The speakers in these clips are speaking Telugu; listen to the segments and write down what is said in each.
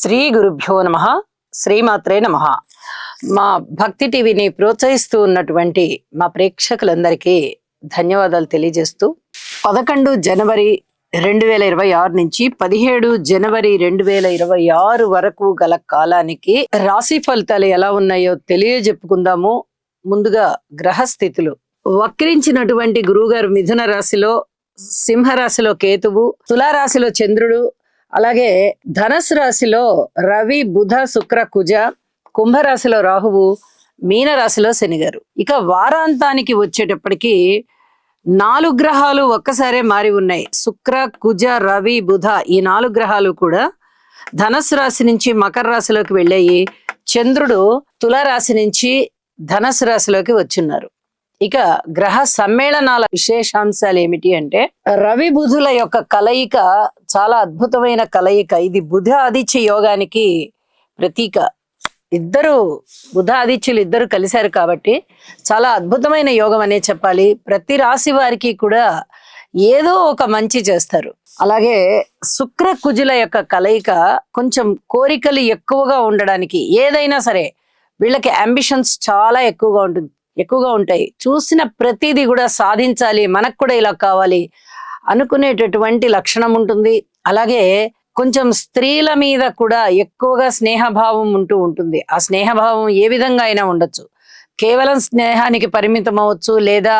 శ్రీ గురుభ్యో నమః. శ్రీమాత్రే నమః. మా భక్తి టీవీని ప్రోత్సహిస్తూ ఉన్నటువంటి మా ప్రేక్షకులందరికీ ధన్యవాదాలు తెలియజేస్తూ 11 జనవరి 2026 నుంచి 17 జనవరి 2026 వరకు గల కాలానికి రాశి ఫలితాలు ఎలా ఉన్నాయో తెలియజెప్పుకుందాము. ముందుగా గ్రహస్థితులు. వక్రించినటువంటి గురువుగారు మిథున రాశిలో, సింహరాశిలో కేతువు, తులారాశిలో చంద్రుడు, అలాగే ధనస్సు రాశిలో రవి, బుధ, శుక్ర, కుజ, కుంభరాశిలో రాహువు, మీనరాశిలో శనిగారు. ఇక వారాంతానికి వచ్చేటప్పటికి 4 గ్రహాలు ఒక్కసారే మారి ఉన్నాయి. శుక్ర, కుజ, రవి, బుధ ఈ 4 గ్రహాలు కూడా ధనస్సు రాశి నుంచి మకర రాశిలోకి వెళ్ళాయి. చంద్రుడు తులారాశి నుంచి ధనస్సు రాశిలోకి వచ్చున్నారు. ఇక గ్రహ సమ్మేళనాల విశేషాంశాలు ఏమిటి అంటే, రవి బుధుల యొక్క కలయిక చాలా అద్భుతమైన కలయిక. ఇది బుధ ఆదిత్య యోగానికి ప్రతీక. బుధ ఆదిత్యులు ఇద్దరు కలిశారు కాబట్టి చాలా అద్భుతమైన యోగం అనే చెప్పాలి. ప్రతి రాశి వారికి కూడా ఏదో ఒక మంచి చేస్తారు. అలాగే శుక్ర కుజుల యొక్క కలయిక కొంచెం కోరికలు ఎక్కువగా ఉండడానికి, ఏదైనా సరే వీళ్ళకి అంబిషన్స్ చాలా ఎక్కువగా ఉంటాయి. చూసిన ప్రతిదీ కూడా సాధించాలి, మనకు కూడా ఇలా కావాలి అనుకునేటటువంటి లక్షణం ఉంటుంది. అలాగే కొంచెం స్త్రీల మీద కూడా ఎక్కువగా స్నేహభావం ఉంటుంది. ఆ స్నేహభావం ఏ విధంగా అయినా ఉండొచ్చు. కేవలం స్నేహానికి పరిమితం అవ్వచ్చు, లేదా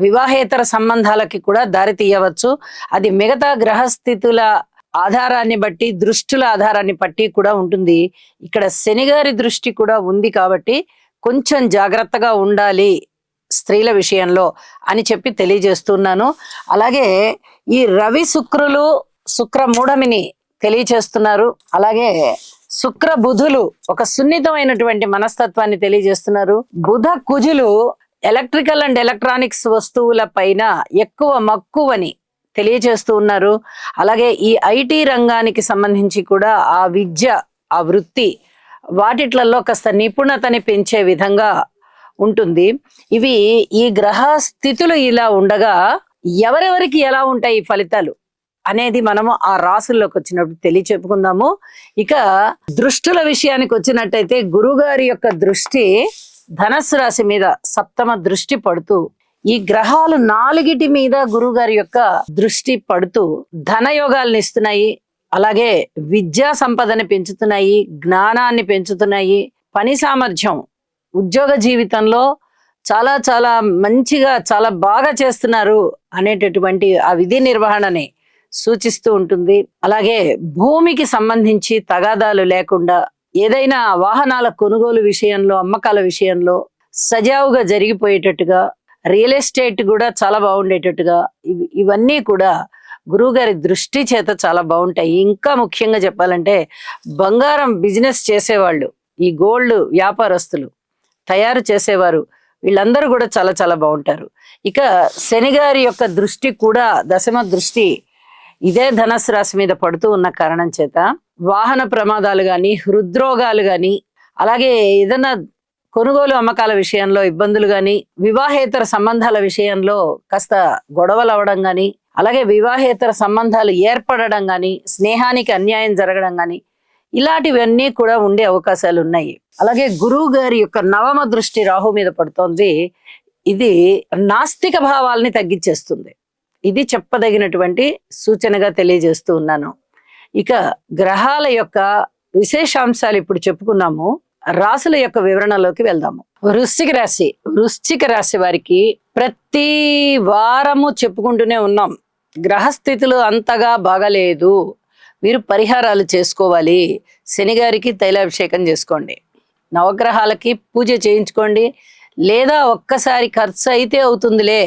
వివాహేతర సంబంధాలకి కూడా దారి తీయవచ్చు. అది మిగతా గ్రహస్థితుల ఆధారాన్ని బట్టి, దృష్టుల ఆధారాన్ని బట్టి కూడా ఉంటుంది. ఇక్కడ శనిగారి దృష్టి కూడా ఉంది కాబట్టి కొంచెం జాగ్రత్తగా ఉండాలి స్త్రీల విషయంలో అని చెప్పి తెలియజేస్తున్నాను. అలాగే ఈ రవి శుక్రులు శుక్ర మూఢమిని తెలియజేస్తున్నారు. అలాగే శుక్ర బుధులు ఒక సున్నితమైనటువంటి మనస్తత్వాన్ని తెలియజేస్తున్నారు. బుధ కుజులు ఎలక్ట్రికల్ అండ్ ఎలక్ట్రానిక్స్ వస్తువుల పైన ఎక్కువ మక్కువని తెలియజేస్తూ ఉన్నారు. అలాగే ఈ ఐటీ రంగానికి సంబంధించి కూడా ఆ విద్య, ఆ వృత్తి వాటిట్లలో కాస్త నిపుణతని పెంచే విధంగా ఉంటుంది. ఇవి ఈ గ్రహ స్థితులు ఇలా ఉండగా ఎవరెవరికి ఎలా ఉంటాయి ఈ ఫలితాలు అనేది మనము ఆ రాశుల్లోకి వచ్చినప్పుడు తెలియచెప్పుకుందాము. ఇక దృష్టుల విషయానికి వచ్చినట్టయితే గురుగారి యొక్క దృష్టి ధనస్సు రాశి మీద సప్తమ దృష్టి పడుతూ, ఈ గ్రహాలు 4 మీద గురుగారి యొక్క దృష్టి పడుతూ ధనయోగాల్ని ఇస్తున్నాయి. అలాగే విద్యా సంపదని పెంచుతున్నాయి, జ్ఞానాన్ని పెంచుతున్నాయి, పని సామర్థ్యం, ఉద్యోగ జీవితంలో చాలా చాలా మంచిగా చాలా బాగా చేస్తున్నారు అనేటటువంటి ఆ విధి నిర్వహణని సూచిస్తూ ఉంటుంది. అలాగే భూమికి సంబంధించి తగాదాలు లేకుండా, ఏదైనా వాహనాల కొనుగోలు విషయంలో, అమ్మకాల విషయంలో సజావుగా జరిగిపోయేటట్టుగా, రియల్ ఎస్టేట్ కూడా చాలా బాగుండేటట్టుగా ఇవన్నీ కూడా గురువుగారి దృష్టి చేత చాలా బాగుంటాయి. ఇంకా ముఖ్యంగా చెప్పాలంటే బంగారం బిజినెస్ చేసేవాళ్ళు, ఈ గోల్డ్ వ్యాపారస్తులు, తయారు చేసేవారు, వీళ్ళందరూ కూడా చాలా చాలా బాగుంటారు. ఇక శనిగారి యొక్క దృష్టి కూడా దశమ దృష్టి ఇదే ధనస్సు రాశి మీద పడుతూ ఉన్న కారణం చేత వాహన ప్రమాదాలు కానీ, హృద్రోగాలు కానీ, అలాగే ఏదైనా కొనుగోలు అమ్మకాల విషయంలో ఇబ్బందులు కానీ, వివాహేతర సంబంధాల విషయంలో కాస్త గొడవలు అవడం కానీ, అలాగే వివాహేతర సంబంధాలు ఏర్పడడం కానీ, స్నేహానికి అన్యాయం జరగడం కానీ, ఇలాంటివన్నీ కూడా ఉండే అవకాశాలు ఉన్నాయి. అలాగే గురువు గారి యొక్క నవమ దృష్టి రాహు మీద పడుతోంది. ఇది నాస్తిక భావాల్ని తగ్గించేస్తుంది. ఇది చెప్పదగినటువంటి సూచనగా తెలియజేస్తూ ఉన్నాను. ఇక గ్రహాల యొక్క విశేషాంశాలు ఇప్పుడు చెప్పుకున్నాము. రాశుల యొక్క వివరణలోకి వెళ్దాము. వృశ్చిక రాశి వారికి ప్రతి వారము చెప్పుకుంటూనే ఉన్నాం, గ్రహస్థితులు అంతగా బాగలేదు, మీరు పరిహారాలు చేసుకోవాలి. శనిగారికి తైలాభిషేకం చేసుకోండి, నవగ్రహాలకి పూజ చేయించుకోండి, లేదా ఒక్కసారి ఖర్చు అయితే అవుతుందిలే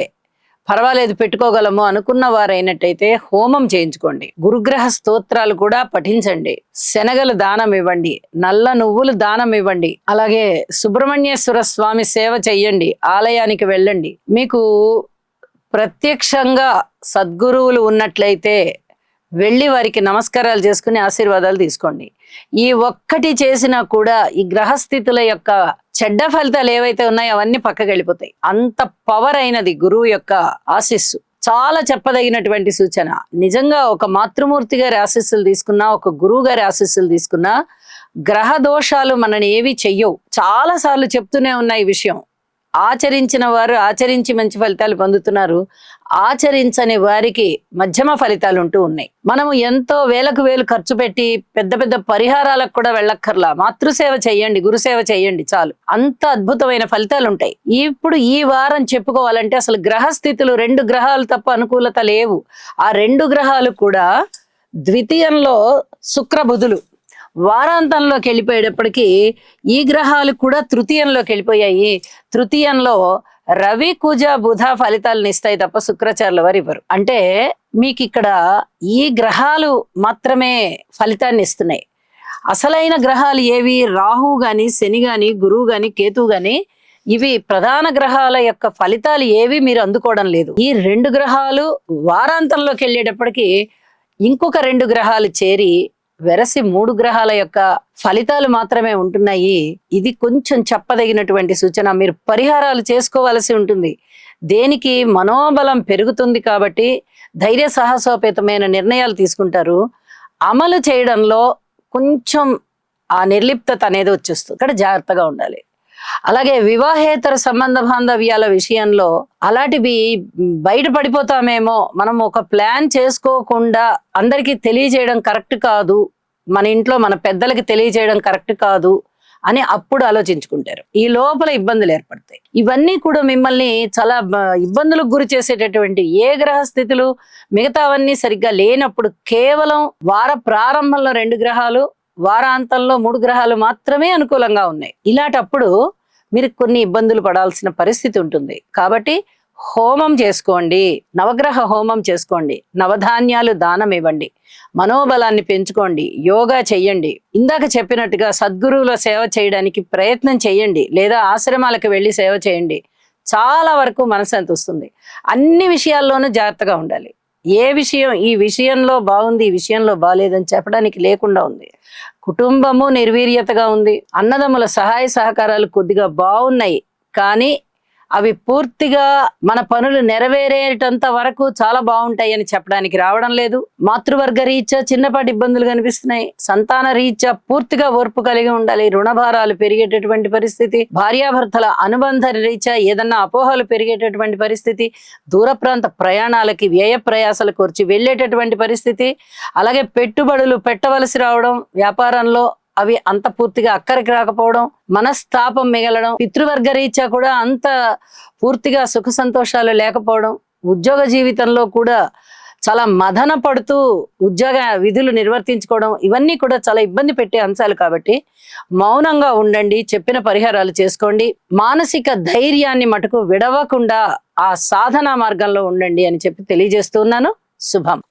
పర్వాలేదు పెట్టుకోగలము అనుకున్న వారైనట్టయితే హోమం చేయించుకోండి. గురుగ్రహ స్తోత్రాలు కూడా పఠించండి, శనగలు దానం ఇవ్వండి, నల్ల నువ్వులు దానం ఇవ్వండి, అలాగే సుబ్రహ్మణ్యేశ్వర స్వామి సేవ చెయ్యండి, ఆలయానికి వెళ్ళండి. మీకు ప్రత్యక్షంగా సద్గురువులు ఉన్నట్లయితే వెళ్ళి వారికి నమస్కారాలు చేసుకుని ఆశీర్వాదాలు తీసుకోండి. ఈ ఒక్కటి చేసినా కూడా ఈ గ్రహస్థితుల యొక్క చెడ్డ ఫలితాలు ఏవైతే ఉన్నాయో అవన్నీ పక్కకి వెళ్ళిపోతాయి. అంత పవర్ అయినది గురువు యొక్క ఆశీస్సు. చాలా చెప్పదగినటువంటి సూచన. నిజంగా ఒక మాతృమూర్తి గారి ఆశీస్సులు తీసుకున్నా, ఒక గురువు గారి ఆశీస్సులు తీసుకున్నా, గ్రహ దోషాలు మనని ఏవి చెయ్యవు. చాలా సార్లు చెప్తూనే ఉన్న ఈ విషయం. ఆచరించిన వారు ఆచరించి మంచి ఫలితాలు పొందుతున్నారు, ఆచరించని వారికి మధ్యమ ఫలితాలు ఉంటూ ఉన్నాయి. మనము ఎంతో వేలకు వేలు ఖర్చు పెట్టి పెద్ద పెద్ద పరిహారాలకు కూడా వెళ్ళక్కర్లా. మాతృసేవ చెయ్యండి, గురుసేవ చెయ్యండి, చాలు. అంత అద్భుతమైన ఫలితాలు ఉంటాయి. ఇప్పుడు ఈ వారం చెప్పుకోవాలంటే అసలు గ్రహస్థితులు 2 గ్రహాలు తప్ప అనుకూలత లేవు. ఆ 2 గ్రహాలు కూడా ద్వితీయంలో శుక్ర బుధులు, వారాంతంలోకి వెళ్ళిపోయేటప్పటికీ ఈ గ్రహాలు కూడా తృతీయంలోకి వెళ్ళిపోయాయి. తృతీయంలో రవి కుజ బుధ ఫలితాలను ఇస్తాయి తప్ప శుక్రాచార్యుల వారు ఇవ్వరు. అంటే మీకు ఇక్కడ ఈ గ్రహాలు మాత్రమే ఫలితాన్ని ఇస్తున్నాయి. అసలైన గ్రహాలు ఏవి? రాహు గాని, శని గాని, గురువు గాని, కేతువు గాని, ఇవి ప్రధాన గ్రహాల యొక్క ఫలితాలు ఏవి మీరు అందుకోవడం లేదు. ఈ 2 గ్రహాలు వారాంతంలోకి వెళ్ళేటప్పటికి ఇంకొక 2 గ్రహాలు చేరి వెరసి 3 గ్రహాల యొక్క ఫలితాలు మాత్రమే ఉంటున్నాయి. ఇది కొంచెం చెప్పదగినటువంటి సూచన. మీరు పరిహారాలు చేసుకోవాల్సి ఉంటుంది. దేనికి? మనోబలం పెరుగుతుంది కాబట్టి ధైర్య సాహసోపేతమైన నిర్ణయాలు తీసుకుంటారు. అమలు చేయడంలో కొంచెం ఆ నిర్లిప్తత అనేది వచ్చేస్తుంది. ఇక్కడ జాగ్రత్తగా ఉండాలి. అలాగే వివాహేతర సంబంధ బాంధవ్యాల విషయంలో అలాంటివి బయటపడిపోతామేమో, మనం ఒక ప్లాన్ చేసుకోకుండా అందరికీ తెలియజేయడం కరెక్ట్ కాదు, మన ఇంట్లో మన పెద్దలకి తెలియజేయడం కరెక్ట్ కాదు అని అప్పుడు ఆలోచించుకుంటారు. ఈ లోపల ఇబ్బందులు ఏర్పడతాయి. ఇవన్నీ కూడా మిమ్మల్ని చాలా ఇబ్బందులకు గురి చేసేటటువంటి ఏ గ్రహ స్థితులు మిగతావన్నీ సరిగ్గా లేనప్పుడు కేవలం వార ప్రారంభంలో 2 గ్రహాలు, వారాంతంలో 3 గ్రహాలు మాత్రమే అనుకూలంగా ఉన్నాయి. ఇలాంటప్పుడు మీరు కొన్ని ఇబ్బందులు పడాల్సిన పరిస్థితి ఉంటుంది. కాబట్టి హోమం చేసుకోండి, నవగ్రహ హోమం చేసుకోండి, నవధాన్యాలు దానం ఇవ్వండి, మనోబలాన్ని పెంచుకోండి, యోగా చెయ్యండి. ఇందాక చెప్పినట్టుగా సద్గురువుల సేవ చేయడానికి ప్రయత్నం చేయండి, లేదా ఆశ్రమాలకు వెళ్ళి సేవ చేయండి. చాలా వరకు మనశ్శాంతి వస్తుంది. అన్ని విషయాల్లోనూ జాగ్రత్తగా ఉండాలి. ఏ విషయం ఈ విషయంలో బాగుంది, ఈ విషయంలో బాగాలేదని చెప్పడానికి లేకుండా ఉంది. కుటుంబము నిర్వీర్యతగా ఉంది, అన్నదమ్ముల సహాయ సహకారాలు కొద్దిగా బాగున్నాయి, కానీ అవి పూర్తిగా మన పనులు నెరవేరేటంత వరకు చాలా బాగుంటాయి అని చెప్పడానికి రావడం లేదు. మాతృవర్గ రీత్యా చిన్నపాటి ఇబ్బందులు కనిపిస్తున్నాయి. సంతాన రీత్యా పూర్తిగా ఓర్పు కలిగి ఉండాలి. రుణభారాలు పెరిగేటటువంటి పరిస్థితి, భార్యాభర్తల అనుబంధ రీత్యా ఏదన్నా అపోహలు పెరిగేటటువంటి పరిస్థితి, దూర ప్రాంత ప్రయాణాలకి వ్యయ ప్రయాసాలు కూర్చి వెళ్ళేటటువంటి పరిస్థితి, అలాగే పెట్టుబడులు పెట్టవలసి రావడం, వ్యాపారంలో అవి అంత పూర్తిగా అక్కడికి రాకపోవడం, మనస్తాపం మిగలడం, పితృవర్గ రీత్యా కూడా అంత పూర్తిగా సుఖ సంతోషాలు లేకపోవడం, ఉద్యోగ జీవితంలో కూడా చాలా మదన పడుతూ ఉద్యోగ విధులు నిర్వర్తించుకోవడం, ఇవన్నీ కూడా చాలా ఇబ్బంది పెట్టే అంశాలు. కాబట్టి మౌనంగా ఉండండి, చెప్పిన పరిహారాలు చేసుకోండి, మానసిక ధైర్యాన్ని మటుకు విడవకుండా ఆ సాధనా మార్గంలో ఉండండి అని చెప్పి తెలియజేస్తున్నాను. శుభం.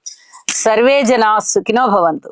సర్వే జనా సుఖినో భవంతు.